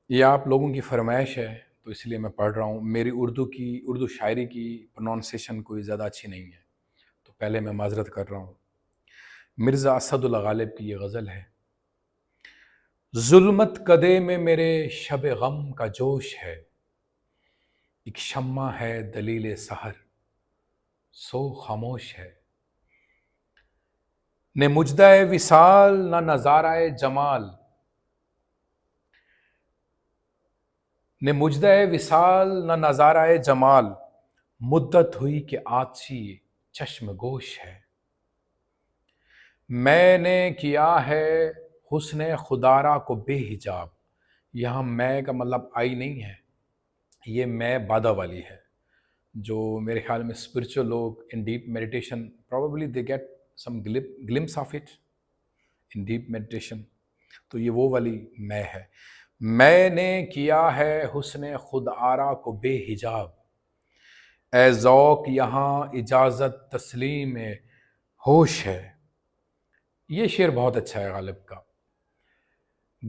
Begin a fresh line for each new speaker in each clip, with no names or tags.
یہ آپ لوگوں کی فرمائش ہے تو اس لیے میں پڑھ رہا ہوں۔ میری اردو شاعری کی پروننسیشن کوئی زیادہ اچھی نہیں ہے تو پہلے میں معذرت کر رہا ہوں۔ مرزا اسد اللہ غالب کی یہ غزل ہے۔ ظلمت کدے میں میرے شب غم کا جوش ہے، ایک شمع ہے دلیل سحر سو خاموش ہے۔ نہ مجدہ وصال نہ نظارہ جمال، نہ مجدہ وصال نہ نظارہ جمال، مدت ہوئی کہ آتشی چشم گوش ہے۔ میں نے کیا ہے حسن خدارہ کو بے حجاب، یہاں میں کا مطلب آئی نہیں ہے، یہ میں بادہ والی ہے، جو میرے خیال میں اسپرچل لوگ in deep meditation probably they get some glimpse of it in deep meditation، تو یہ وہ والی میں ہے۔ میں نے کیا ہے حسن خود آرا کو بے حجاب، اے ذوق یہاں اجازت تسلیم ہوش ہے۔ یہ شعر بہت اچھا ہے غالب کا۔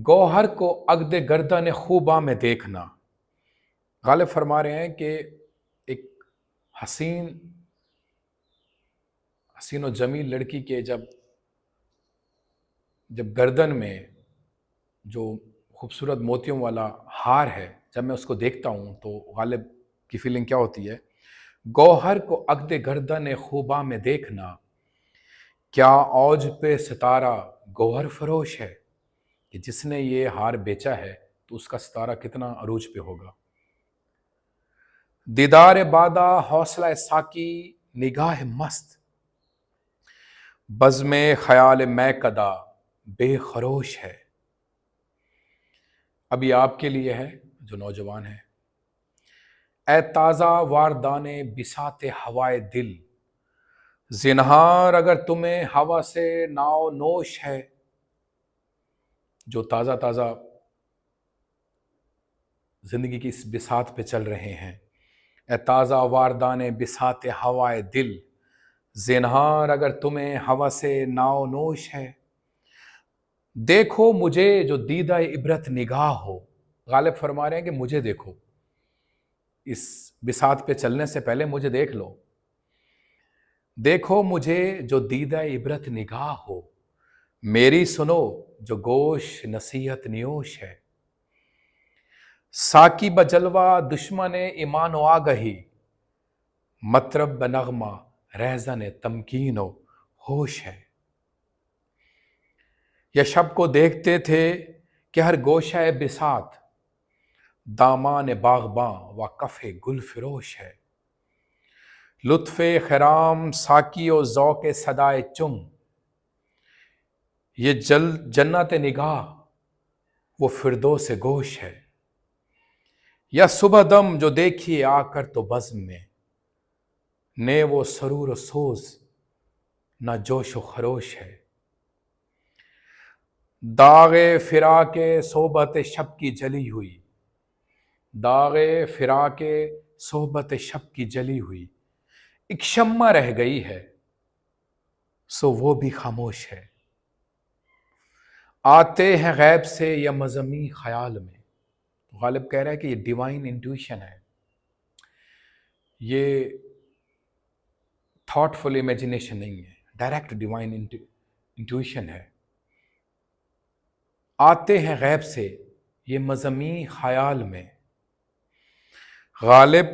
گوہر کو عقد گردن خوباں میں دیکھنا، غالب فرما رہے ہیں کہ ایک حسین و جمیل لڑکی کے جب گردن میں جو خوبصورت موتیوں والا ہار ہے، جب میں اس کو دیکھتا ہوں تو غالب کی فیلنگ کیا ہوتی ہے؟ گوہر کو عقد گردن خوباں میں دیکھنا، کیا اوج پہ ستارہ گوہر فروش ہے، کہ جس نے یہ ہار بیچا ہے تو اس کا ستارہ کتنا عروج پہ ہوگا۔ دیدار بادہ حوصلہ ساکی نگاہ مست، بزم خیال میں کدا بے خروش ہے۔ ابھی آپ کے لیے ہے جو نوجوان ہے۔ اے تازہ واردان بساط ہوائے دل، زنہار اگر تمہیں ہوا سے ناؤ نوش ہے، جو تازہ زندگی کی اس بساط پہ چل رہے ہیں۔ اے تازہ واردان بساط ہوائے دل، زنہار اگر تمہیں ہوا سے ناؤ نوش ہے، دیکھو مجھے جو دیدہ عبرت نگاہ ہو۔ غالب فرما رہے ہیں کہ مجھے دیکھو، اس بساط پہ چلنے سے پہلے مجھے دیکھ لو۔ دیکھو مجھے جو دیدہ عبرت نگاہ ہو، میری سنو جو گوش نصیحت نیوش ہے۔ ساکی بجلوہ دشمن ایمان و آگہی، مطرب بنغمہ رہزن تمکین و ہوش ہے۔ یا شب کو دیکھتے تھے کہ ہر گوشہ بساط، دامان باغباں و کف گل فروش ہے۔ لطف خرام ساکی و ذوق صدائے چم، یہ جنت نگاہ وہ فردوس گوش ہے۔ یا صبح دم جو دیکھیے آ کر تو بزم میں، نے وہ سرور و سوز نہ جوش و خروش ہے۔ داغ فراق صحبت شب کی جلی ہوئی، داغ فراق صحبت شب کی جلی ہوئی، ایک شمع رہ گئی ہے سو وہ بھی خاموش ہے۔ آتے ہیں غیب سے یا مضمی خیال میں، غالب کہہ رہا ہے کہ یہ ڈیوائن انٹویشن ہے، یہ تھاٹ فل امیجنیشن نہیں ہے، ڈائریکٹ ڈیوائن انٹویشن ہے۔ آتے ہیں غیب سے یہ مضمی خیال میں، غالب